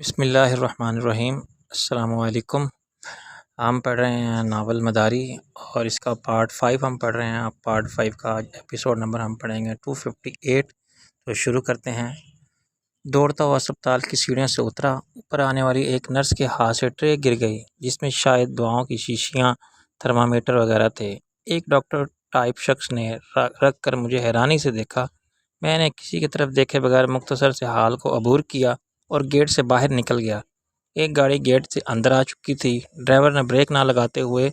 بسم اللہ الرحمن الرحیم۔ السلام علیکم۔ ہم پڑھ رہے ہیں ناول مداری اور اس کا پارٹ 5 ہم پڑھ رہے ہیں۔ اب پارٹ 5 کا ایپیسوڈ نمبر ہم پڑھیں گے 258۔ تو شروع کرتے ہیں۔ دوڑتا ہوا اسپتال کی سیڑھیوں سے اترا۔ اوپر آنے والی ایک نرس کے ہاتھ سے ٹرے گر گئی جس میں شاید دواؤں کی شیشیاں، تھرمامیٹر وغیرہ تھے۔ ایک ڈاکٹر ٹائپ شخص نے رکھ کر مجھے حیرانی سے دیکھا۔ میں نے کسی کی طرف دیکھے بغیر مختصر سے حال کو عبور کیا اور گیٹ سے باہر نکل گیا۔ ایک گاڑی گیٹ سے اندر آ چکی تھی۔ ڈرائیور نے بریک نہ لگاتے ہوئے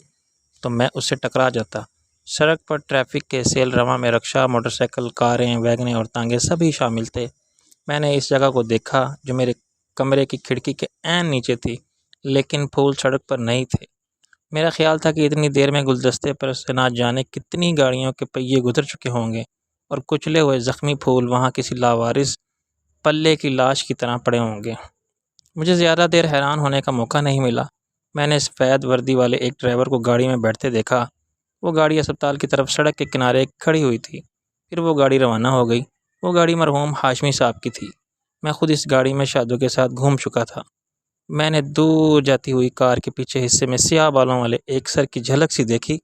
تو میں اس سے ٹکرا جاتا۔ سڑک پر ٹریفک کے سیل رواں میں رکشہ، موٹر سائیکل، کاریں، ویگنیں اور تانگے سبھی شامل تھے۔ میں نے اس جگہ کو دیکھا جو میرے کمرے کی کھڑکی کے عین نیچے تھی، لیکن پھول سڑک پر نہیں تھے۔ میرا خیال تھا کہ اتنی دیر میں گلدستے پر سے نہ جانے کتنی گاڑیوں کے پہیے گزر چکے ہوں گے اور کچلے ہوئے زخمی پھول وہاں کسی لاوارث پلے کی لاش کی طرح پڑے ہوں گے۔ مجھے زیادہ دیر حیران ہونے کا موقع نہیں ملا۔ میں نے سفید وردی والے ایک ڈرائیور کو گاڑی میں بیٹھتے دیکھا۔ وہ گاڑی اسپتال کی طرف سڑک کے کنارے کھڑی ہوئی تھی۔ پھر وہ گاڑی روانہ ہو گئی۔ وہ گاڑی مرحوم ہاشمی صاحب کی تھی۔ میں خود اس گاڑی میں شادوں کے ساتھ گھوم چکا تھا۔ میں نے دور جاتی ہوئی کار کے پیچھے حصے میں سیاہ بالوں والے ایک سر کی جھلک سی دیکھی۔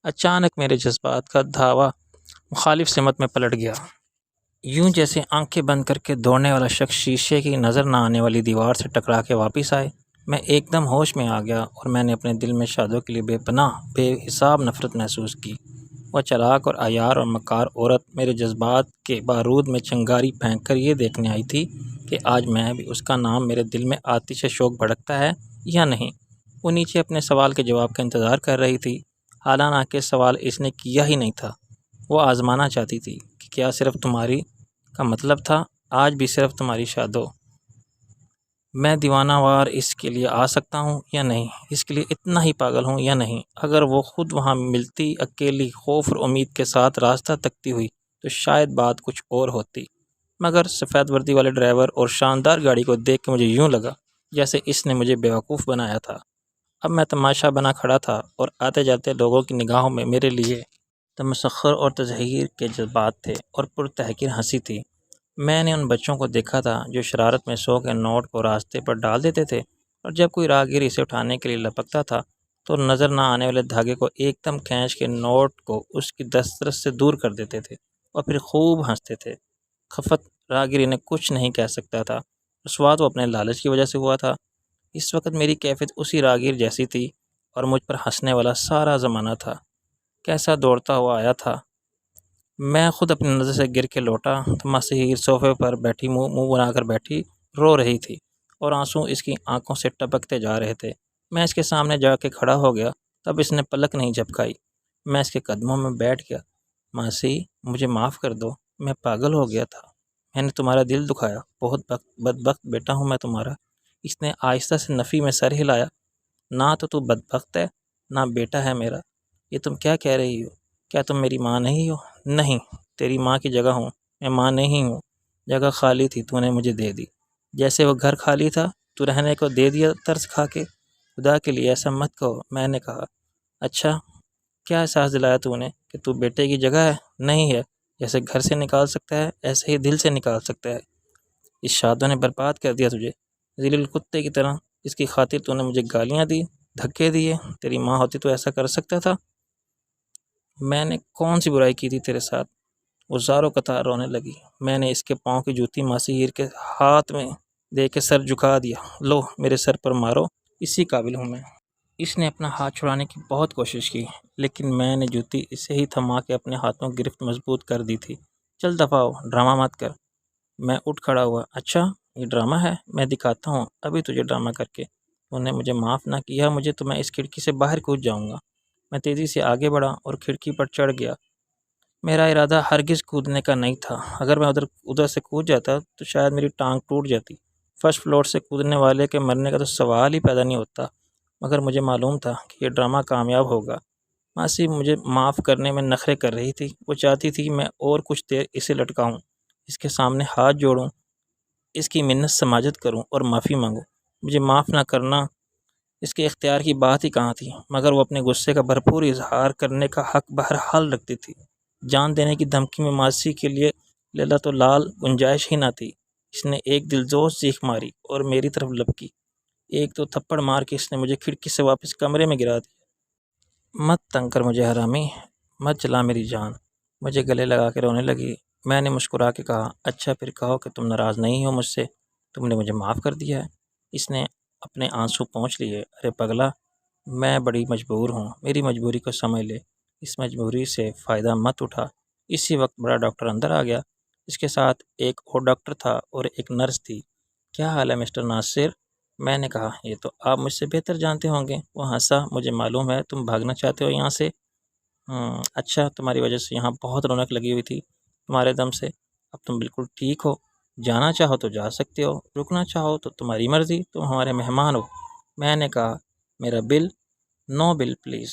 اچانک میرے جذبات کا دھاوا مخالف سمت میں پلٹ گیا۔ یوں جیسے آنکھیں بند کر کے دوڑنے والا شخص شیشے کی نظر نہ آنے والی دیوار سے ٹکرا کے واپس آئے۔ میں ایک دم ہوش میں آ گیا اور میں نے اپنے دل میں شادوں کے لیے بے پناہ بے حساب نفرت محسوس کی۔ وہ چلاک اور عیار اور مکار عورت میرے جذبات کے بارود میں چنگاری پھینک کر یہ دیکھنے آئی تھی کہ آج میں بھی اس کا نام میرے دل میں آتش شوق بھڑکتا ہے یا نہیں۔ وہ نیچے اپنے سوال کے جواب کا انتظار کر رہی تھی، حالانکہ سوال اس نے کیا ہی نہیں تھا۔ وہ آزمانا چاہتی تھی کہ کیا صرف تمہاری کا مطلب تھا آج بھی صرف تمہاری شادو۔ میں دیوانہ وار اس کے لیے آ سکتا ہوں یا نہیں، اس کے لیے اتنا ہی پاگل ہوں یا نہیں۔ اگر وہ خود وہاں ملتی، اکیلی، خوف اور امید کے ساتھ راستہ تکتی ہوئی تو شاید بات کچھ اور ہوتی، مگر سفید وردی والے ڈرائیور اور شاندار گاڑی کو دیکھ کے مجھے یوں لگا جیسے اس نے مجھے بیوقوف بنایا تھا۔ اب میں تماشا بنا کھڑا تھا اور آتے جاتے لوگوں کی نگاہوں میں میرے لیے تمسخر اور تزہیر کے جذبات تھے اور پرتحقیر ہنسی تھی۔ میں نے ان بچوں کو دیکھا تھا جو شرارت میں 100 کے نوٹ کو راستے پر ڈال دیتے تھے، اور جب کوئی راہگیر اسے اٹھانے کے لیے لپکتا تھا تو نظر نہ آنے والے دھاگے کو ایک دم کھینچ کے نوٹ کو اس کی دسترس سے دور کر دیتے تھے اور پھر خوب ہنستے تھے۔ خفت راہگیر انہیں کچھ نہیں کہہ سکتا تھا۔ رسوا تو اپنے لالچ کی وجہ سے ہوا تھا۔ اس وقت میری کیفیت اسی راہگیر جیسی تھی اور مجھ پر ہنسنے والا سارا زمانہ تھا۔ کیسا دوڑتا ہوا آیا تھا۔ میں خود اپنی نظر سے گر کے لوٹا تو مسحیر صوفے پر بیٹھی منہ بنا کر بیٹھی رو رہی تھی اور آنسو اس کی آنکھوں سے ٹپکتے جا رہے تھے۔ میں اس کے سامنے جا کے کھڑا ہو گیا، تب اس نے پلک نہیں جھپکائی۔ میں اس کے قدموں میں بیٹھ گیا۔ ماسی، مجھے معاف کر دو، میں پاگل ہو گیا تھا، میں نے تمہارا دل دکھایا، بہت بدبخت بیٹا ہوں میں تمہارا۔ اس نے آہستہ سے نفی میں سر ہلایا۔ نہ تو بدبخت ہے، نہ بیٹا ہے میرا۔ یہ تم کیا کہہ رہی ہو؟ کیا تم میری ماں نہیں ہو؟ نہیں، تیری ماں کی جگہ ہوں، میں ماں نہیں ہوں۔ جگہ خالی تھی، تو نے مجھے دے دی، جیسے وہ گھر خالی تھا تو رہنے کو دے دیا ترس کھا کے۔ خدا کے لیے ایسا مت کہو، میں نے کہا۔ اچھا، کیا احساس دلایا تو نے کہ تو بیٹے کی جگہ ہے؟ نہیں ہے، جیسے گھر سے نکال سکتا ہے ایسے ہی دل سے نکال سکتا ہے۔ اس شادوں نے برباد کر دیا تجھے، ذلیل کتے کی طرح۔ اس کی خاطر تو نے مجھے گالیاں دی، دھکے دیے۔ تیری ماں ہوتی تو ایسا کر سکتا تھا؟ میں نے کون سی برائی کی تھی تیرے ساتھ؟ وہ زاروں قطار رونے لگی۔ میں نے اس کے پاؤں کی جوتی ماسی ہیر کے ہاتھ میں دے کے سر جھکا دیا۔ لو، میرے سر پر مارو، اسی قابل ہوں میں۔ اس نے اپنا ہاتھ چھڑانے کی بہت کوشش کی، لیکن میں نے جوتی اسے ہی تھما کے اپنے ہاتھوں گرفت مضبوط کر دی تھی۔ چل دفعہ ہو، ڈرامہ مت کر۔ میں اٹھ کھڑا ہوا۔ اچھا، یہ ڈرامہ ہے؟ میں دکھاتا ہوں ابھی تجھے ڈرامہ کر کے۔ تو نے مجھے معاف نہ کیا مجھے تو میں اس کھڑکی سے باہر کود جاؤں گا۔ میں تیزی سے آگے بڑھا اور کھڑکی پر چڑھ گیا۔ میرا ارادہ ہرگز کودنے کا نہیں تھا۔ اگر میں ادھر سے کود جاتا تو شاید میری ٹانگ ٹوٹ جاتی۔ فرسٹ فلور سے کودنے والے کے مرنے کا تو سوال ہی پیدا نہیں ہوتا، مگر مجھے معلوم تھا کہ یہ ڈرامہ کامیاب ہوگا۔ ماسی مجھے معاف کرنے میں نخرے کر رہی تھی۔ وہ چاہتی تھی میں اور کچھ دیر اسے لٹکاؤں، اس کے سامنے ہاتھ جوڑوں، اس کی منت سماجت کروں اور معافی مانگوں۔ مجھے معاف نہ کرنا اس کے اختیار کی بات ہی کہاں تھی، مگر وہ اپنے غصے کا بھرپور اظہار کرنے کا حق بہرحال رکھتی تھی۔ جان دینے کی دھمکی میں ماسی کے لیے لیلۃ و لال گنجائش ہی نہ تھی۔ اس نے ایک دلجوش چیخ ماری اور میری طرف لپکی۔ ایک تو تھپڑ مار کے اس نے مجھے کھڑکی سے واپس کمرے میں گرا دیا۔ مت تنگ کر مجھے حرامی، مت چلا میری جان۔ مجھے گلے لگا کے رونے لگی۔ میں نے مسکرا کے کہا، اچھا پھر کہو کہ تم ناراض نہیں ہو مجھ سے، تم نے مجھے معاف کر دیا ہے۔ اس نے اپنے آنسو پونچھ لیے۔ ارے پگلا، میں بڑی مجبور ہوں، میری مجبوری کو سمجھ لے، اس مجبوری سے فائدہ مت اٹھا۔ اسی وقت بڑا ڈاکٹر اندر آ گیا، اس کے ساتھ ایک اور ڈاکٹر تھا اور ایک نرس تھی۔ کیا حال ہے مسٹر ناصر؟ میں نے کہا، یہ تو آپ مجھ سے بہتر جانتے ہوں گے۔ وہ ہنسا، مجھے معلوم ہے تم بھاگنا چاہتے ہو یہاں سے۔ اچھا، تمہاری وجہ سے یہاں بہت رونق لگی ہوئی تھی تمہارے دم سے، اب تم بالکل ٹھیک ہو، جانا چاہو تو جا سکتے ہو، رکنا چاہو تو تمہاری مرضی، تم ہمارے مہمان ہو۔ میں نے کہا، میرا بل؟ نو بل پلیز،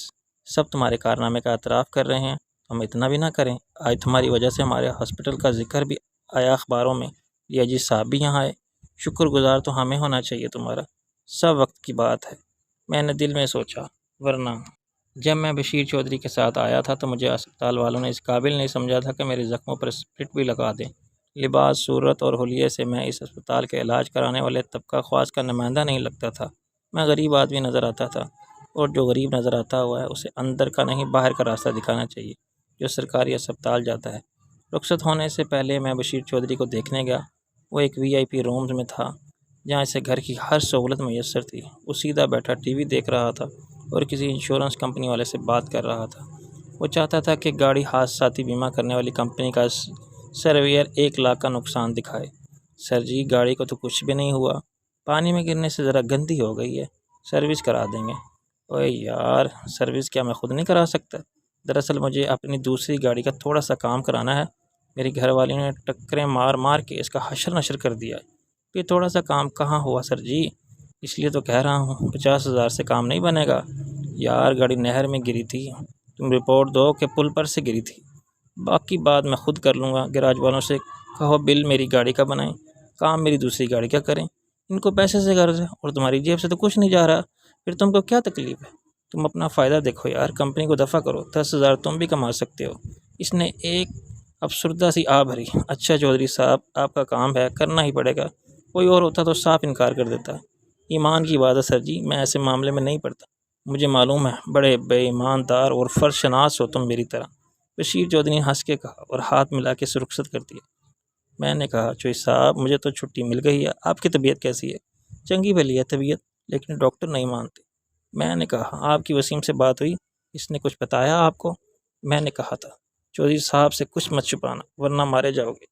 سب تمہارے کارنامے کا اعتراف کر رہے ہیں، ہم اتنا بھی نہ کریں۔ آج تمہاری وجہ سے ہمارے ہاسپٹل کا ذکر بھی آیا اخباروں میں، یہ جی صاحب بھی یہاں آئے، شکر گزار تو ہمیں ہونا چاہیے تمہارا۔ سب وقت کی بات ہے، میں نے دل میں سوچا، ورنہ جب میں بشیر چودھری کے ساتھ آیا تھا تو مجھے اسپتال والوں نے اس قابل نہیں سمجھا تھا کہ میرے زخموں پر اسپرٹ بھی لگا دیں۔ لباس، صورت اور حلیے سے میں اس اسپتال کے علاج کرانے والے طبقہ خواص کا نمائندہ نہیں لگتا تھا، میں غریب آدمی نظر آتا تھا، اور جو غریب نظر آتا ہوا ہے اسے اندر کا نہیں باہر کا راستہ دکھانا چاہیے جو سرکاری اسپتال جاتا ہے۔ رخصت ہونے سے پہلے میں بشیر چودھری کو دیکھنے گیا۔ وہ ایک VIP روم میں تھا جہاں اسے گھر کی ہر سہولت میسر تھی۔ وہ سیدھا بیٹھا ٹی وی دیکھ رہا تھا اور کسی انشورنس کمپنی والے سے بات کر رہا تھا۔ وہ چاہتا تھا کہ گاڑی حادثاتی بیمہ کرنے والی کمپنی کا سرویئر 1 لاکھ کا نقصان دکھائے۔ سر جی، گاڑی کو تو کچھ بھی نہیں ہوا، پانی میں گرنے سے ذرا گندی ہو گئی ہے، سروس کرا دیں گے۔ اوے یار، سروس کیا میں خود نہیں کرا سکتا؟ دراصل مجھے اپنی دوسری گاڑی کا تھوڑا سا کام کرانا ہے، میری گھر والی نے ٹکریں مار مار کے اس کا حشر نشر کر دیا ہے۔ یہ تھوڑا سا کام کہاں ہوا سر جی، اس لیے تو کہہ رہا ہوں، 50,000 سے کام نہیں بنے گا۔ یار، گاڑی نہر میں گری تھی، تم رپورٹ دو کہ پل پر سے گری تھی، باقی بات میں خود کر لوں گا۔ گراج والوں سے کہو بل میری گاڑی کا بنائیں، کام میری دوسری گاڑی کا کریں، ان کو پیسے سے غرض ہے اور تمہاری جیب سے تو کچھ نہیں جا رہا، پھر تم کو کیا تکلیف ہے؟ تم اپنا فائدہ دیکھو یار، کمپنی کو دفع کرو، 10,000 تم بھی کما سکتے ہو۔ اس نے ایک افسردہ سی آ بھری۔ اچھا چودھری صاحب، آپ کا کام ہے، کرنا ہی پڑے گا، کوئی اور ہوتا تو صاف انکار کر دیتا۔ ایمان کی بات ہے سر جی، میں ایسے معاملے میں نہیں پڑتا، مجھے معلوم ہے بڑے بے ایماندار اور فرض شناس ہو تم میری طرح۔ بشیر چودھری نے ہنس کے کہا اور ہاتھ ملا کے رخصت کر دیا۔ میں نے کہا، چودھری صاحب مجھے تو چھٹی مل گئی ہے، آپ کی طبیعت کیسی ہے؟ چنگی بھلی ہے طبیعت، لیکن ڈاکٹر نہیں مانتے۔ میں نے کہا، آپ کی وسیم سے بات ہوئی، اس نے کچھ بتایا آپ کو؟ میں نے کہا تھا، چودھری صاحب سے کچھ مت چھپانا ورنہ مارے جاؤ گے۔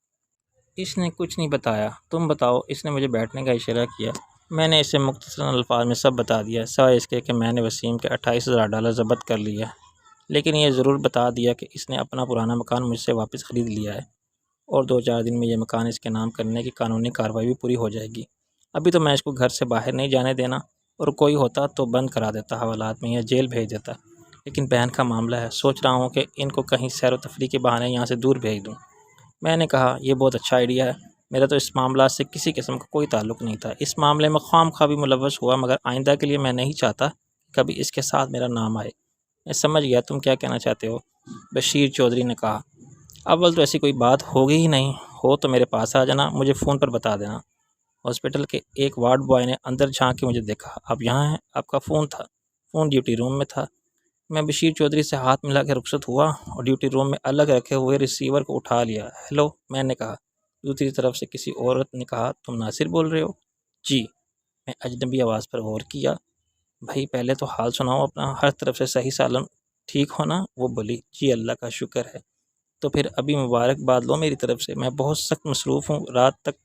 اس نے کچھ نہیں بتایا، تم بتاؤ۔ اس نے مجھے بیٹھنے کا اشارہ کیا۔ میں نے اسے مختصراً الفاظ میں سب بتا دیا، سوائے اس کے کہ میں نے وسیم کے $28,000 ضبط کر لیے، لیکن یہ ضرور بتا دیا کہ اس نے اپنا پرانا مکان مجھ سے واپس خرید لیا ہے اور 2-4 دن میں یہ مکان اس کے نام کرنے کی قانونی کارروائی بھی پوری ہو جائے گی۔ ابھی تو میں اس کو گھر سے باہر نہیں جانے دینا، اور کوئی ہوتا تو بند کرا دیتا حوالات میں یا جیل بھیج دیتا، لیکن بہن کا معاملہ ہے، سوچ رہا ہوں کہ ان کو کہیں سیر و تفریح کے بہانے یہاں سے دور بھیج دوں۔ میں نے کہا، یہ بہت اچھا آئیڈیا ہے، میرا تو اس معاملات سے کسی قسم کا کوئی تعلق نہیں تھا، اس معاملے میں خواہ مخواہ بھی ملوث ہوا، مگر آئندہ کے لیے میں نہیں چاہتا کبھی اس کے ساتھ میرا نام آئے۔ میں سمجھ گیا تم کیا کہنا چاہتے ہو، بشیر چودھری نے کہا۔ اول تو ایسی کوئی بات ہوگی ہی نہیں، ہو تو میرے پاس آ جانا، مجھے فون پر بتا دینا۔ ہاسپٹل کے ایک وارڈ بوائے نے اندر جھانک کے مجھے دیکھا۔ آپ یہاں ہیں، آپ کا فون تھا؟ فون ڈیوٹی روم میں تھا۔ میں بشیر چودھری سے ہاتھ ملا کے رخصت ہوا اور ڈیوٹی روم میں الگ رکھے ہوئے ریسیور کو اٹھا لیا۔ ہیلو، میں نے کہا۔ دوسری طرف سے کسی عورت نے کہا، تم ناصر بول رہے ہو؟ جی۔ میں اجنبی آواز پر غور کیا۔ بھائی پہلے تو حال سناؤ اپنا، ہر طرف سے صحیح سالم ٹھیک ہونا؟ وہ بولی، جی اللہ کا شکر ہے۔ تو پھر ابھی مبارکباد لو میری طرف سے، میں بہت سخت مصروف ہوں رات تک،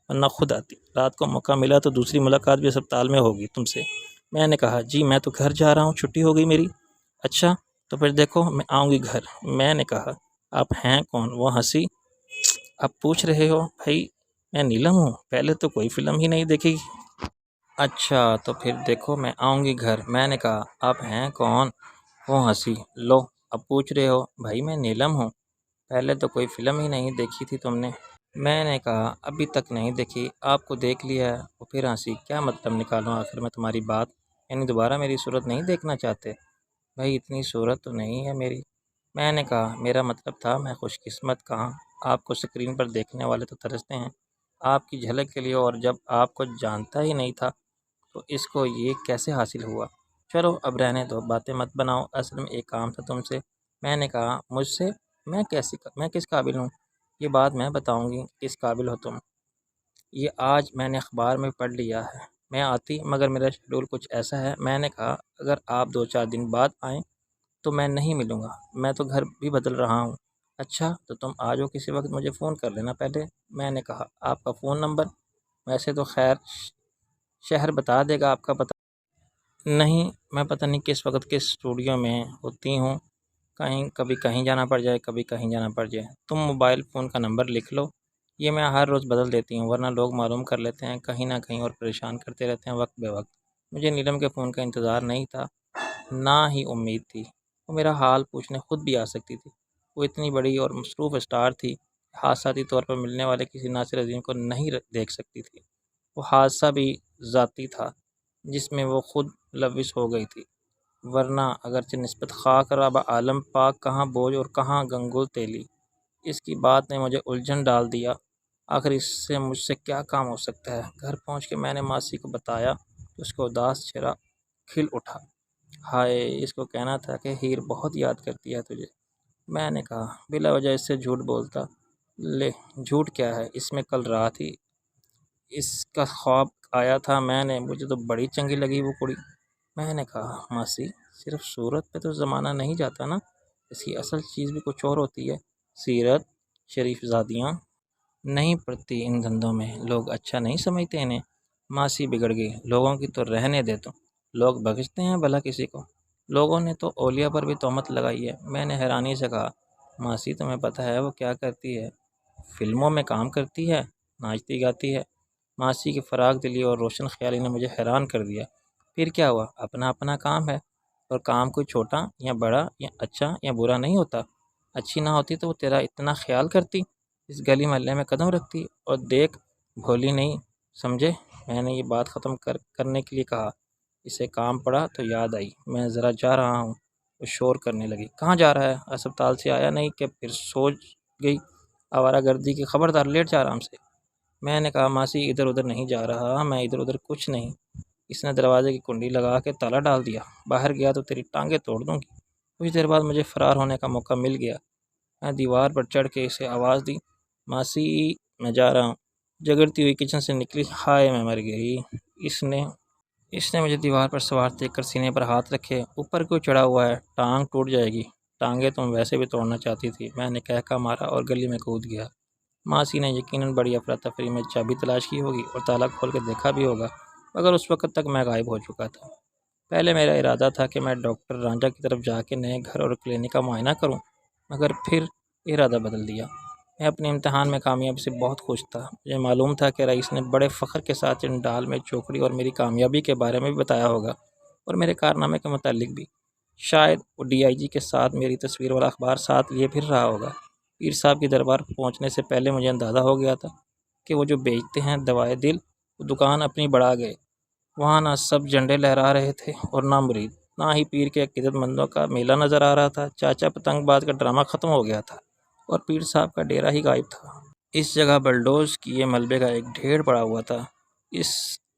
ورنہ خود آتی۔ رات کو موقع ملا تو دوسری ملاقات بھی اسپتال میں ہوگی تم سے۔ میں نے کہا، جی میں تو گھر جا رہا ہوں، چھٹی ہو گئی میری۔ اچھا تو پھر دیکھو میں آؤں گی گھر۔ میں نے کہا، آپ ہیں کون؟ وہ ہنسی۔ آپ پوچھ رہے ہو؟ بھائی میں نیلم ہوں، پہلے تو کوئی فلم ہی نہیں دیکھی۔ اچھا تو پھر دیکھو میں آؤں گی گھر۔ میں نے کہا، آپ ہیں کون؟ وہ ہنسی۔ لو اب پوچھ رہے ہو؟ بھائی میں نیلم ہوں، پہلے تو کوئی فلم ہی نہیں دیکھی تھی تم نے۔ میں نے کہا، ابھی تک نہیں دیکھی، آپ کو دیکھ لیا ہے۔ وہ پھر ہنسی۔ کیا مطلب نکالوں آخر میں تمہاری بات؟ یعنی دوبارہ میری صورت نہیں دیکھنا چاہتے؟ بھائی اتنی صورت تو نہیں ہے میری۔ میں نے کہا، میرا مطلب تھا میں خوش قسمت کہاں، آپ کو اسکرین پر دیکھنے والے تو ترستے ہیں، آپ کی جھلک کے لیے، اور جب آپ کو جانتا ہی نہیں تھا تو اس کو یہ کیسے حاصل ہوا؟ چلو اب رہنے دو، باتیں مت بناؤ، اصل میں ایک کام تھا تم سے۔ میں نے کہا مجھ سے؟ میں کس قابل ہوں؟ یہ بات میں بتاؤں گی کس قابل ہو تم۔ یہ آج میں نے اخبار میں پڑھ لیا ہے۔ میں آتی مگر میرا شیڈول کچھ ایسا ہے۔ میں نے کہا اگر آپ 2-4 دن بعد آئیں تو میں نہیں ملوں گا، میں تو گھر بھی بدل رہا ہوں۔ اچھا تو تم آ جاؤ، کسی وقت مجھے فون کر لینا پہلے۔ میں نے کہا آپ کا فون نمبر؟ ویسے تو خیر شہر بتا دے گا آپ کا پتہ نہیں، میں پتہ نہیں کس وقت کس اسٹوڈیو میں ہوتی ہوں، کبھی کہیں جانا پڑ جائے، کبھی کہیں جانا پڑ جائے۔ تم موبائل فون کا نمبر لکھ لو، یہ میں ہر روز بدل دیتی ہوں، ورنہ لوگ معلوم کر لیتے ہیں کہیں نہ کہیں اور پریشان کرتے رہتے ہیں وقت بے وقت۔ مجھے نیلم کے فون کا انتظار نہیں تھا، نہ ہی امید تھی۔ وہ میرا حال پوچھنے خود بھی آ سکتی تھی۔ وہ اتنی بڑی اور مصروف اسٹار تھی، حادثاتی طور پر ملنے والے کسی ناصر عظیم کو نہیں دیکھ سکتی تھی۔ وہ حادثہ بھی ذاتی تھا جس میں وہ خود ملوث ہو گئی تھی، ورنہ اگرچہ نسبت خاک رب عالم پاک کہاں بوجھ اور کہاں گنگل تیلی۔ اس کی بات نے مجھے الجھن ڈال دیا۔ آخر اس سے مجھ سے کیا کام ہو سکتا ہے؟ گھر پہنچ کے میں نے ماسی کو بتایا تو اس کو اداس چہرہ کھل اٹھا۔ ہائے، اس کو کہنا تھا کہ ہیر بہت یاد کرتی ہے تجھے۔ میں نے کہا بلا وجہ اس سے جھوٹ بولتا۔ لے جھوٹ کیا ہے، اس میں کل رات ہی اس کا خواب آیا تھا مجھے تو بڑی چنگی لگی وہ کڑی۔ میں نے کہا ماسی صرف صورت پہ تو زمانہ نہیں جاتا نا، اس کی اصل چیز بھی کچھ اور ہوتی ہے۔ سیرت شریف زادیاں نہیں پڑتی ان دھندوں میں، لوگ اچھا نہیں سمجھتے انہیں۔ ماسی بگڑ گئی۔ لوگوں کی تو رہنے دے تو، لوگ بخشتے ہیں بھلا کسی کو؟ لوگوں نے تو اولیاء پر بھی تہمت لگائی ہے۔ میں نے حیرانی سے کہا ماسی تمہیں پتہ ہے وہ کیا کرتی ہے؟ فلموں میں کام کرتی ہے، ناچتی گاتی ہے۔ ماسی کی فراغ دلی اور روشن خیالی نے مجھے حیران کر دیا۔ پھر کیا ہوا؟ اپنا اپنا کام ہے، اور کام کوئی چھوٹا یا بڑا یا اچھا یا برا نہیں ہوتا۔ اچھی نہ ہوتی تو وہ تیرا اتنا خیال کرتی، اس گلی محلے میں قدم رکھتی، اور دیکھ بھولی نہیں، سمجھے؟ میں نے یہ بات ختم کرنے کے لیے کہا۔ اسے کام پڑا تو یاد آئی، میں ذرا جا رہا ہوں۔ وہ شور کرنے لگی۔ کہاں جا رہا ہے؟ اسپتال سے آیا نہیں کہ پھر سو گئی؟ آوارہ گردی کی خبردار، لیٹ جا آرام سے۔ میں نے کہا ماسی ادھر ادھر نہیں جا رہا، میں ادھر ادھر کچھ نہیں۔ اس نے دروازے کی کنڈی لگا کے تالا ڈال دیا۔ باہر گیا تو تیری ٹانگیں توڑ دوں گی۔ کچھ دیر بعد مجھے فرار ہونے کا موقع مل گیا۔ میں دیوار پر چڑھ کے اسے آواز دی، ماسی میں جا رہا ہوں۔ جگرتی ہوئی کچن سے نکلی۔ ہائے میں مر گئی۔ اس نے مجھے دیوار پر سوار دیکھ کر سینے پر ہاتھ رکھے۔ اوپر کیوں چڑھا ہوا ہے؟ ٹانگ ٹوٹ جائے گی۔ ٹانگیں تم ویسے بھی توڑنا چاہتی تھی۔ میں نے کہہ مارا اور گلی میں کود گیا۔ ماسی نے یقیناً بڑی افراتفری میں چابی تلاش کی ہوگی اور تالا کھول کے دیکھا بھی ہوگا، مگر اس وقت تک میں غائب ہو چکا تھا۔ پہلے میرا ارادہ تھا کہ میں ڈاکٹر رانجھا کی طرف جا کے نئے گھر اور کلینک کا معائنہ کروں، مگر پھر ارادہ بدل دیا۔ میں اپنے امتحان میں کامیابی سے بہت خوش تھا۔ مجھے معلوم تھا کہ رئیس نے بڑے فخر کے ساتھ چنڈال میں چوکڑی اور میری کامیابی کے بارے میں بھی بتایا ہوگا، اور میرے کارنامے کے متعلق بھی۔ شاید وہ ڈی آئی جی کے ساتھ میری تصویر والا اخبار ساتھ لیے پھر رہا ہوگا۔ پیر صاحب کی دربار پہنچنے سے پہلے مجھے اندازہ ہو گیا تھا کہ وہ جو بیچتے ہیں دوائے دل، وہ دکان اپنی بڑھا گئے۔ وہاں نہ سب جھنڈے لہرا رہے تھے اور نہ مرید، نہ ہی پیر کے عقیدت مندوں کا میلہ نظر آ رہا تھا۔ چاچا پتنگ باز کا ڈرامہ ختم ہو گیا تھا اور پیر صاحب کا ڈیرا ہی غائب تھا۔ اس جگہ بلڈوز کیے ملبے کا ایک ڈھیر پڑا ہوا تھا۔ اس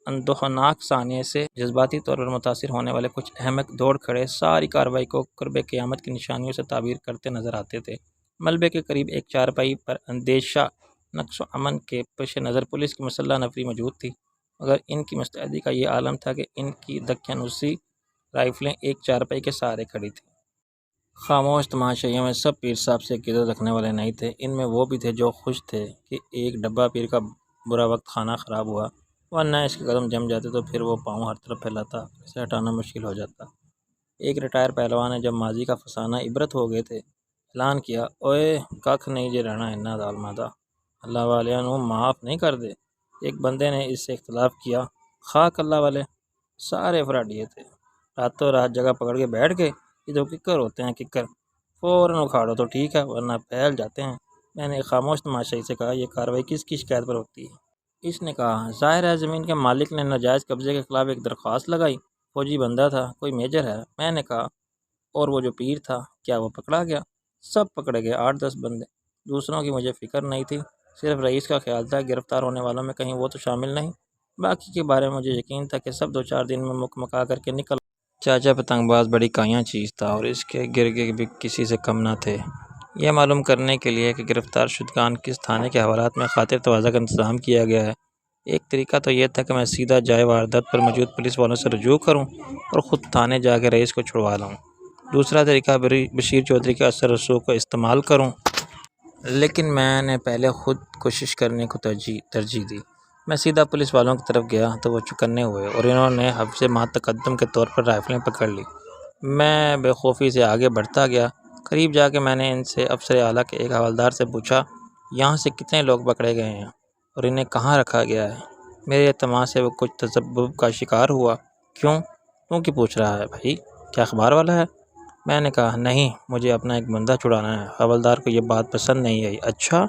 اندوہناک ثانیے سے جذباتی طور پر متاثر ہونے والے کچھ احمق دوڑ کھڑے ساری کارروائی کو قرب قیامت کی نشانیوں سے تعبیر کرتے نظر آتے تھے۔ ملبے کے قریب ایک چارپائی پر اندیشہ نقش و امن کے پیش نظر پولیس کی مسلح نفری موجود تھی، مگر ان کی مستعدی کا یہ عالم تھا کہ ان کی دقیانوسی رائفلیں ایک چارپائی کے سہارے کھڑی تھیں۔ خاموش تماشائیوں میں سب پیر صاحب سے عقیدت رکھنے والے نہیں تھے۔ ان میں وہ بھی تھے جو خوش تھے کہ ایک ڈبہ پیر کا برا وقت خانہ خراب ہوا، ورنہ اس کے قدم جم جاتے تو پھر وہ پاؤں ہر طرف پھیلاتا، اسے ہٹانا مشکل ہو جاتا۔ ایک ریٹائر پہلوان نے جب ماضی کا فسانہ عبرت ہو گئے تھے، اعلان کیا، اوئے ککھ نہیں جے رہنا انہاں ظالماں دا، اللہ والیاں نوں معاف نہیں کر دے۔ ایک بندے نے اس سے اختلاف کیا، خاک اللہ والے، سارے فراڈیے تھے، راتوں رات جگہ پکڑ کے بیٹھ گئے۔ یہ جو ککر ہوتے ہیں ککر، فوراً اکھاڑو تو ٹھیک ہے ورنہ پھیل جاتے ہیں۔ میں نے ایک خاموش تماشائی سے کہا، یہ کارروائی کس کی شکایت پر ہوتی ہے؟ اس نے کہا، ظاہر ہے زمین کے مالک نے ناجائز قبضے کے خلاف ایک درخواست لگائی، فوجی بندہ تھا، کوئی میجر ہے۔ میں نے کہا، اور وہ جو پیر تھا کیا وہ پکڑا گیا؟ سب پکڑے گئے، 8-10 بندے، دوسروں کی مجھے فکر نہیں تھی، صرف رئیس کا خیال تھا گرفتار ہونے والوں میں کہیں وہ تو شامل نہیں۔ باقی کے بارے میں مجھے یقین تھا کہ سب 2-4 دن میں مکمکا کر کے نکل۔ چاچا پتنگ باز بڑی کائیاں چیز تھا اور اس کے گرگے بھی کسی سے کم نہ تھے۔ یہ معلوم کرنے کے لیے کہ گرفتار شدگان کس تھانے کے حوالات میں خاطر تواضع کا انتظام کیا گیا ہے، ایک طریقہ تو یہ تھا کہ میں سیدھا جائے واردات پر موجود پولیس والوں سے رجوع کروں اور خود تھانے جا کے رئیس کو چھڑوا لاؤں۔ دوسرا طریقہ بشیر چودھری کے اثر رسوخ کو استعمال کروں، لیکن میں نے پہلے خود کوشش کرنے کو ترجیح دی۔ میں سیدھا پولیس والوں کی طرف گیا تو وہ چوکنے ہوئے اور انہوں نے حفظ ما تقدم کے طور پر رائفلیں پکڑ لی۔ میں بے خوفی سے آگے بڑھتا گیا۔ قریب جا کے میں نے ان سے افسر اعلیٰ کے ایک حوالدار سے پوچھا، یہاں سے کتنے لوگ پکڑے گئے ہیں اور انہیں کہاں رکھا گیا ہے؟ میرے اعتماد سے وہ کچھ تذبذب کا شکار ہوا۔ کیوں کی پوچھ رہا ہے بھائی، کیا اخبار والا ہے؟ میں نے کہا نہیں، مجھے اپنا ایک بندہ چھڑانا ہے۔ حوالدار کو یہ بات پسند نہیں آئی۔ اچھا،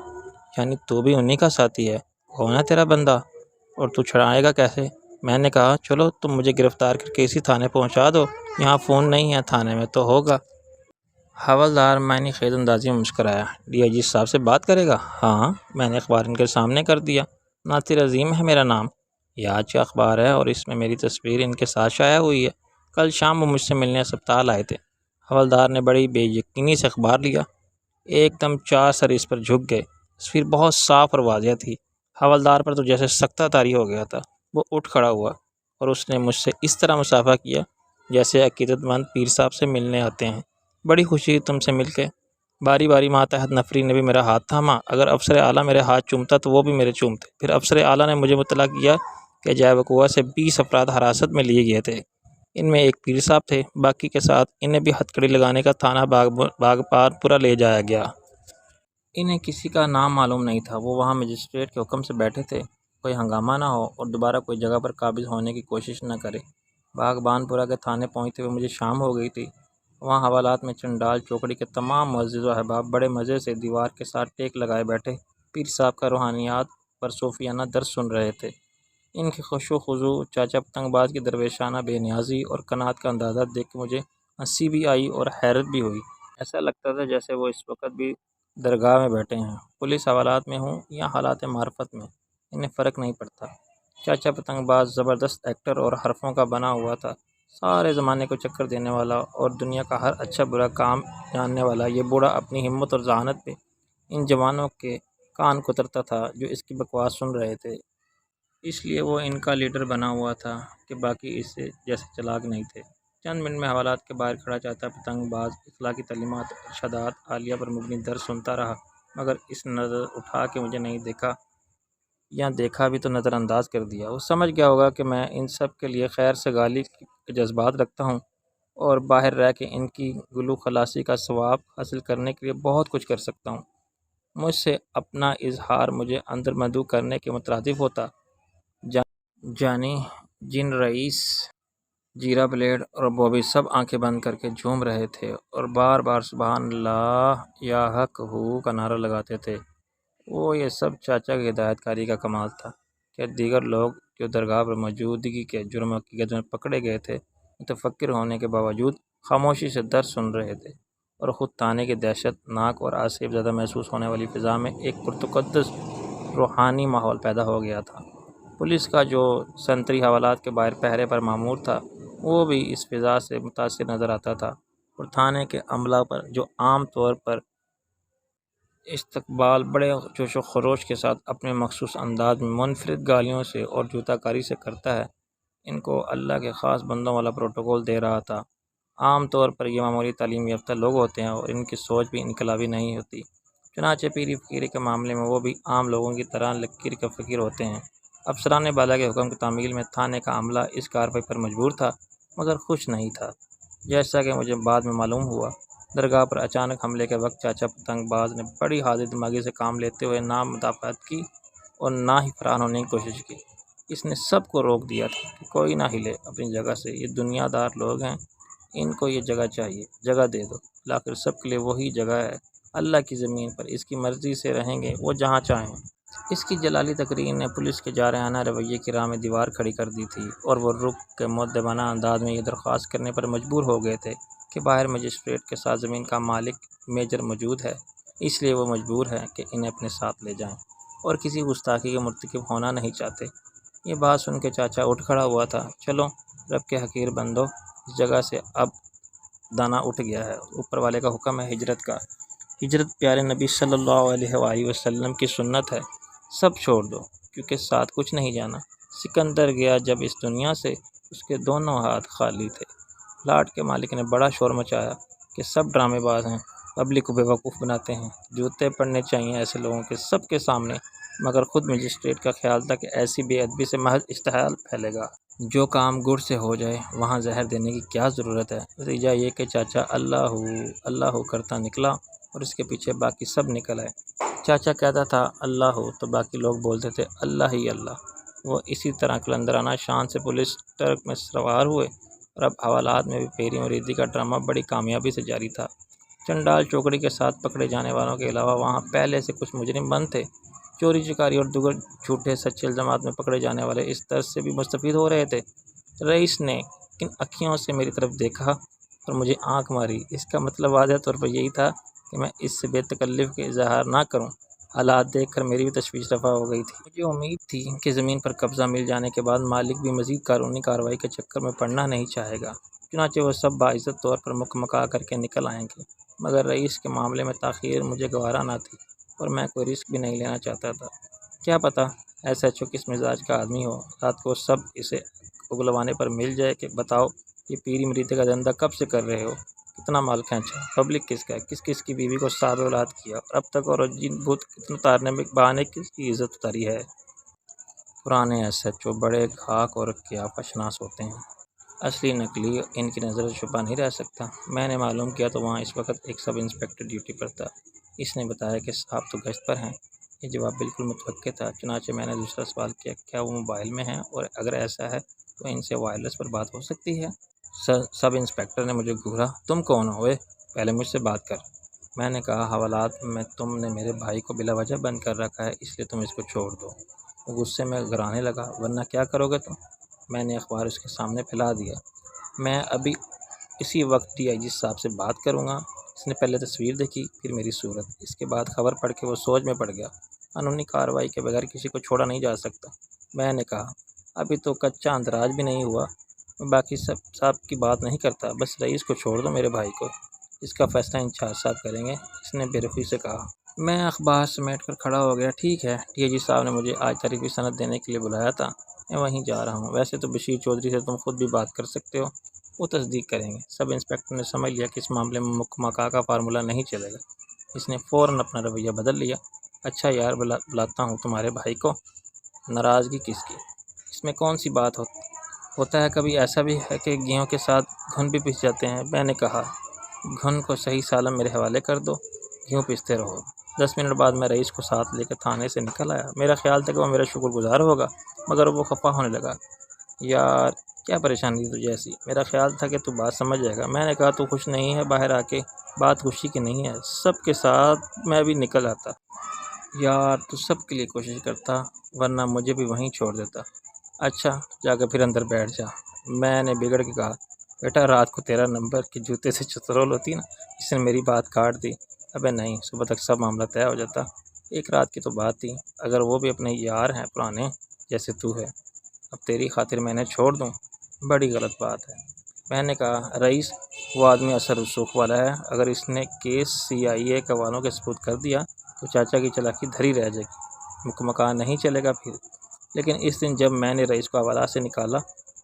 یعنی تو بھی انہی کا ساتھی ہے؟ کون ہے تیرا بندہ اور تو چھڑائے گا کیسے؟ میں نے کہا چلو تم مجھے گرفتار کر کے اسی تھانے پہنچا دو، یہاں فون نہیں ہے، تھانے میں تو ہوگا۔ حوالدار معنی خیز اندازی میں مسکرایا۔ ڈی آئی جی صاحب سے بات کرے گا؟ ہاں، میں نے اخبار ان کے سامنے کر دیا۔ ناصر عظیم ہے میرا نام، یہ آج کا اخبار ہے اور اس میں میری تصویر ان کے ساتھ شائع ہوئی ہے۔ کل شام وہ مجھ سے ملنے اسپتال آئے تھے۔ حوالدار نے بڑی بے یقینی سے اخبار لیا۔ ایک دم 4 سر اس پر جھک گئے۔ تصویر بہت صاف اور واضح تھی۔ حوالدار پر تو جیسے سکتہ طاری ہو گیا تھا۔ وہ اٹھ کھڑا ہوا اور اس نے مجھ سے اس طرح مصافحہ کیا جیسے عقیدت مند پیر صاحب سے ملنے آتے ہیں۔ بڑی خوشی تم سے مل کے۔ باری باری ماتحت نفری نے بھی میرا ہاتھ تھاما۔ اگر افسر اعلیٰ میرے ہاتھ چومتا تو وہ بھی میرے چومتے۔ پھر افسر اعلیٰ نے مجھے مطلع کیا کہ جائے وقوعہ سے 20 افراد حراست میں لیے گئے تھے۔ ان میں ایک پیر صاحب تھے، باقی کے ساتھ انہیں بھی ہتھکڑی لگانے کا تھانہ باغپار پورہ لے جایا گیا۔ انہیں کسی کا نام معلوم نہیں تھا۔ وہ وہاں مجسٹریٹ کے حکم سے بیٹھے تھے، کوئی ہنگامہ نہ ہو اور دوبارہ کوئی جگہ پر قابض ہونے کی کوشش نہ کرے۔ باغبان پورہ کے تھانے پہنچتے ہوئے مجھے شام ہو گئی تھی۔ وہاں حوالات میں چنڈال چوکڑی کے تمام معزز و احباب بڑے مزے سے دیوار کے ساتھ ٹیک لگائے بیٹھے پیر صاحب کا روحانیات پر صوفیانہ درس سن رہے تھے۔ ان کے خشوع و خضوع، چاچا پتنگ باز کی درویشانہ بے نیازی اور قناعت کا اندازہ دیکھ کے مجھے ہنسی بھی آئی اور حیرت بھی ہوئی۔ ایسا لگتا تھا جیسے وہ اس وقت بھی درگاہ میں بیٹھے ہیں۔ پولیس حوالات میں ہوں یا حالات معرفت میں، انہیں فرق نہیں پڑتا۔ چاچا پتنگ باز زبردست ایکٹر اور حرفوں کا بنا ہوا تھا۔ سارے زمانے کو چکر دینے والا اور دنیا کا ہر اچھا برا کام جاننے والا یہ بوڑھا اپنی ہمت اور ذہانت پہ ان جوانوں کے کان کترتا تھا جو اس کی بکواس سن رہے تھے۔ اس لیے وہ ان کا لیڈر بنا ہوا تھا کہ باقی اس سے جیسے چلاک نہیں تھے۔ چند منٹ میں حوالات کے باہر کھڑا چاچا پتنگ باز اخلاقی تعلیمات اور ارشادات عالیہ پر مبنی درس سنتا رہا، مگر اس نظر اٹھا کے مجھے نہیں دیکھا، یا دیکھا بھی تو نظر انداز کر دیا۔ وہ سمجھ گیا ہوگا کہ میں ان سب کے لیے خیر سے گالی کے جذبات رکھتا ہوں اور باہر رہ کے ان کی گلو خلاصی کا ثواب حاصل کرنے کے لیے بہت کچھ کر سکتا ہوں۔ مجھ سے اپنا اظہار مجھے اندر مدعو کرنے کے مترادف ہوتا۔ جانی، جن رئیس، جیرا بلیڈ اور بوبی سب آنکھیں بند کر کے جھوم رہے تھے اور بار بار سبحان اللہ یا حق ہو کا نعرہ لگاتے تھے۔ وہ یہ سب چاچا کی ہدایت کاری کا کمال تھا کہ دیگر لوگ جو درگاہ پر موجودگی کے جرم حقیقت میں پکڑے گئے تھے، متفکر ہونے کے باوجود خاموشی سے درس سن رہے تھے اور خود تھانے کی دہشت ناک اور آسیب زدہ محسوس ہونے والی فضا میں ایک پرتقدس روحانی ماحول پیدا ہو گیا تھا۔ پولیس کا جو سنتری حوالات کے باہر پہرے پر مامور تھا، وہ بھی اس فضا سے متاثر نظر آتا تھا اور تھانے کے عملہ پر جو عام طور پر استقبال بڑے جوش و خروش کے ساتھ اپنے مخصوص انداز میں منفرد گالیوں سے اور جوتا کاری سے کرتا ہے، ان کو اللہ کے خاص بندوں والا پروٹوکول دے رہا تھا۔ عام طور پر یہ معمولی تعلیم یافتہ لوگ ہوتے ہیں اور ان کی سوچ بھی انقلابی نہیں ہوتی، چنانچہ پیری فقیری کے معاملے میں وہ بھی عام لوگوں کی طرح لکیر کے فقیر ہوتے ہیں۔ افسران بالا کے حکم کی تعمیل میں تھانے کا عملہ اس کارروائی پر مجبور تھا، مگر خوش نہیں تھا۔ جیسا کہ مجھے بعد میں معلوم ہوا، درگاہ پر اچانک حملے کے وقت چاچا پتنگ باز نے بڑی حاضر دماغی سے کام لیتے ہوئے نہ مدافعت کی اور نہ ہی فرار ہونے کی کوشش کی۔ اس نے سب کو روک دیا تھا کہ کوئی نہ ہلے اپنی جگہ سے، یہ دنیا دار لوگ ہیں، ان کو یہ جگہ چاہیے، جگہ دے دو۔ آخر سب کے لیے وہی جگہ ہے، اللہ کی زمین پر اس کی مرضی سے رہیں گے وہ جہاں چاہیں۔ اس کی جلالی تقریر نے پولیس کے جارحانہ رویے کی راہ میں دیوار کھڑی کر دی تھی اور وہ رک کے مؤدبانہ انداز میں یہ درخواست کرنے پر مجبور ہو گئے تھے کہ باہر مجسٹریٹ کے ساتھ زمین کا مالک میجر موجود ہے، اس لیے وہ مجبور ہے کہ انہیں اپنے ساتھ لے جائیں۔ اور کسی گستاخی کے مرتکب ہونا نہیں چاہتے۔ یہ بات سن کے چاچا اٹھ کھڑا ہوا تھا۔ چلو رب کے حقیر بندو، اس جگہ سے اب دانا اٹھ گیا ہے، اوپر والے کا حکم ہے ہجرت کا۔ ہجرت پیارے نبی صلی اللہ علیہ وآلہ وسلم کی سنت ہے۔ سب چھوڑ دو، کیونکہ ساتھ کچھ نہیں جانا۔ سکندر گیا جب اس دنیا سے، اس کے دونوں ہاتھ خالی تھے۔ پلاٹ کے مالک نے بڑا شور مچایا کہ سب ڈرامے باز ہیں، پبلک کو بیوقوف بناتے ہیں، جوتے پڑنے چاہیے ایسے لوگوں کے سب کے سامنے۔ مگر خود مجسٹریٹ کا خیال تھا کہ ایسی بے ادبی سے محض اشتعال پھیلے گا۔ جو کام گڑ سے ہو جائے وہاں زہر دینے کی کیا ضرورت ہے۔ نتیجہ یہ کہ چاچا اللہ اللہ کرتا نکلا اور اس کے پیچھے باقی سب نکل آئے۔ چاچا کہتا تھا اللہ تو باقی لوگ بولتے تھے اللہ ہی اللہ۔ وہ اسی طرح قلندرانہ شان سے پولیس ٹرک میں سوار ہوئے اور اب حوالات میں بھی پیری مریدی کا ڈرامہ بڑی کامیابی سے جاری تھا۔ چنڈال چوکڑی کے ساتھ پکڑے جانے والوں کے علاوہ وہاں پہلے سے کچھ مجرم بند تھے۔ چوری چکاری اور دیگر جھوٹے سچے الزامات میں پکڑے جانے والے اس درس سے بھی مستفید ہو رہے تھے۔ رئیس نے کن اکھیوں سے میری طرف دیکھا اور مجھے آنکھ ماری، اس کا مطلب واضح طور پر یہی تھا کہ میں اس سے بے تکلف کے اظہار نہ کروں۔ حالات دیکھ کر میری بھی تشویش رفع ہو گئی تھی۔ مجھے امید تھی کہ زمین پر قبضہ مل جانے کے بعد مالک بھی مزید قانونی کارروائی کے چکر میں پڑنا نہیں چاہے گا، چنانچہ وہ سب باعزت طور پر مکمکا کر کے نکل آئیں گے۔ مگر رئیس کے معاملے میں تاخیر مجھے گوارا نہ تھی اور میں کوئی رسک بھی نہیں لینا چاہتا تھا۔ کیا پتہ ایسا کس مزاج کا آدمی ہو، رات کو سب اسے اگلوانے پر مل جائے کہ بتاؤ یہ پیری مریدی کا دھندا کب سے کر رہے ہو، کتنا مال کھینچا، پبلک کس کا ہے، کس کس کی بیوی کو صاحب اولاد کیا، اور اب تک اور جن بھوت کتنے اتارنے میں بہانے کس کی عزت اتاری ہے۔ پرانے SHO بڑے گھاک اور قیافہ شناس ہوتے ہیں، اصلی نقلی ان کی نظر سے چھپا نہیں رہ سکتا۔ میں نے معلوم کیا تو وہاں اس وقت ایک سب انسپکٹر ڈیوٹی پر تھا۔ اس نے بتایا کہ صاحب تو گشت پر ہیں۔ یہ جواب بالکل متوقع تھا، چنانچہ میں نے دوسرا سوال کیا کیا وہ موبائل میں ہیں، اور اگر ایسا ہے تو ان سے وائرلیس پر بات ہو سکتی ہے؟ سب انسپکٹر نے مجھے گھورا، تم کون ہوئے، پہلے مجھ سے بات کر۔ میں نے کہا حوالات میں تم نے میرے بھائی کو بلا وجہ بند کر رکھا ہے، اس لیے تم اس کو چھوڑ دو۔ وہ غصے میں گھرانے لگا، ورنہ کیا کرو گے تم؟ میں نے اخبار اس کے سامنے پھیلا دیا۔ میں ابھی اسی وقت DIG صاحب سے بات کروں گا۔ اس نے پہلے تصویر دیکھی، پھر میری صورت، اس کے بعد خبر پڑھ کے وہ سوچ میں پڑ گیا۔ قانونی کارروائی کے بغیر کسی کو چھوڑا نہیں جا سکتا۔ میں نے کہا ابھی تو کچا اندراج بھی نہیں ہوا، میں باقی صاحب کی بات نہیں کرتا، بس رئیس کو چھوڑ دو، میرے بھائی کو، اس کا فیصلہ انچارج صاحب کریں گے، اس نے بے رخی سے کہا۔ میں اخبار سمیٹ کر کھڑا ہو گیا۔ ٹھیک ہے، DIG صاحب نے مجھے آج تاریخی سند دینے کے لیے بلایا تھا، میں وہیں جا رہا ہوں۔ ویسے تو بشیر چودھری سے تم خود بھی بات کر سکتے ہو، وہ تصدیق کریں گے۔ سب انسپکٹر نے سمجھ لیا کہ اس معاملے میں مکمکا کا فارمولہ نہیں چلے گا۔ اس نے فوراً اپنا رویہ بدل لیا۔ اچھا یار، بلاتا ہوں تمہارے بھائی کو۔ ناراضگی کس کی، اس میں کون سی بات ہوتا ہے، کبھی ایسا بھی ہے کہ گیہوں کے ساتھ گھن بھی پس جاتے ہیں۔ میں نے کہا گھن کو صحیح سالم میرے حوالے کر دو، گیہوں پیستے رہو۔ 10 منٹ بعد میں رئیس کو ساتھ لے کر تھانے سے نکل آیا۔ میرا خیال تھا کہ وہ میرا شکر گزار ہوگا، مگر وہ خفا ہونے لگا۔ یار کیا پریشانی تجھے ایسی، میرا خیال تھا کہ تو بات سمجھ جائے گا۔ میں نے کہا تو خوش نہیں ہے باہر آ کے، بات خوشی کی نہیں ہے، سب کے ساتھ میں بھی نکل آتا۔ یار تو سب کے لیے کوشش کرتا، ورنہ مجھے بھی وہیں چھوڑ دیتا۔ اچھا جا کے پھر اندر بیٹھ جا۔ میں نے بگڑ کے کہا بیٹا رات کو 13 نمبر کے جوتے سے چترول ہوتی نا۔ اس نے میری بات کاٹ دی۔ ابے نہیں، صبح تک سب معاملہ طے ہو جاتا، ایک رات کی تو بات تھی، اگر وہ بھی اپنے یار ہیں پرانے جیسے تو ہے، اب تیری خاطر میں نے چھوڑ دوں، بڑی غلط بات ہے۔ میں نے کہا رئیس وہ آدمی اثر رسوخ والا ہے، اگر اس نے کیس CIA کے والوں کے سپرد کر دیا تو چاچا کی چلاکی دھری رہ جائے گی، مکمکا نہیں چلے گا پھر۔ لیکن اس دن جب میں نے رئیس کو حوالات سے نکالا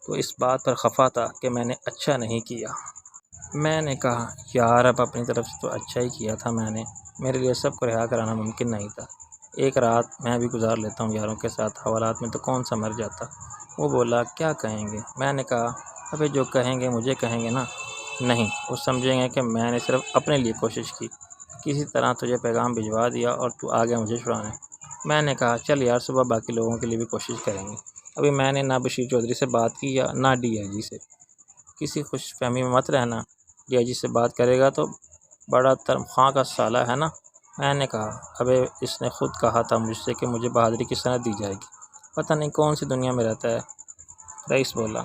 تو اس بات پر خفا تھا کہ میں نے اچھا نہیں کیا۔ میں نے کہا یار اب اپنی طرف سے تو اچھا ہی کیا تھا میں نے، میرے لیے سب کو رہا کرانا ممکن نہیں تھا، ایک رات میں بھی گزار لیتا ہوں یاروں کے ساتھ، حوالات میں تو کون سا مر جاتا۔ وہ بولا کیا کہیں گے؟ میں نے کہا ابے جو کہیں گے مجھے کہیں گے نا، نہیں وہ سمجھیں گے کہ میں نے صرف اپنے لیے کوشش کی، کسی طرح تجھے پیغام بھجوا دیا اور تو آ گیا مجھے چھڑانے۔ میں نے کہا چل یار صبح باقی لوگوں کے لیے بھی کوشش کریں گے۔ ابھی میں نے نہ بشیر چودھری سے بات کی یا نہ DIG سے، کسی خوش فہمی میں مت رہنا، DIG سے بات کرے گا تو بڑا تنخواہ کا سالہ ہے نا۔ میں نے کہا ابے اس نے خود کہا تھا مجھ سے کہ مجھے بہادری کی سند دی جائے گی، پتہ نہیں کون سی دنیا میں رہتا ہے۔ رئیس بولا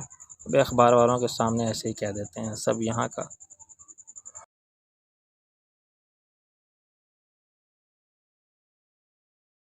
ابے اخبار والوں کے سامنے ایسے ہی کہہ دیتے ہیں، سب یہاں کا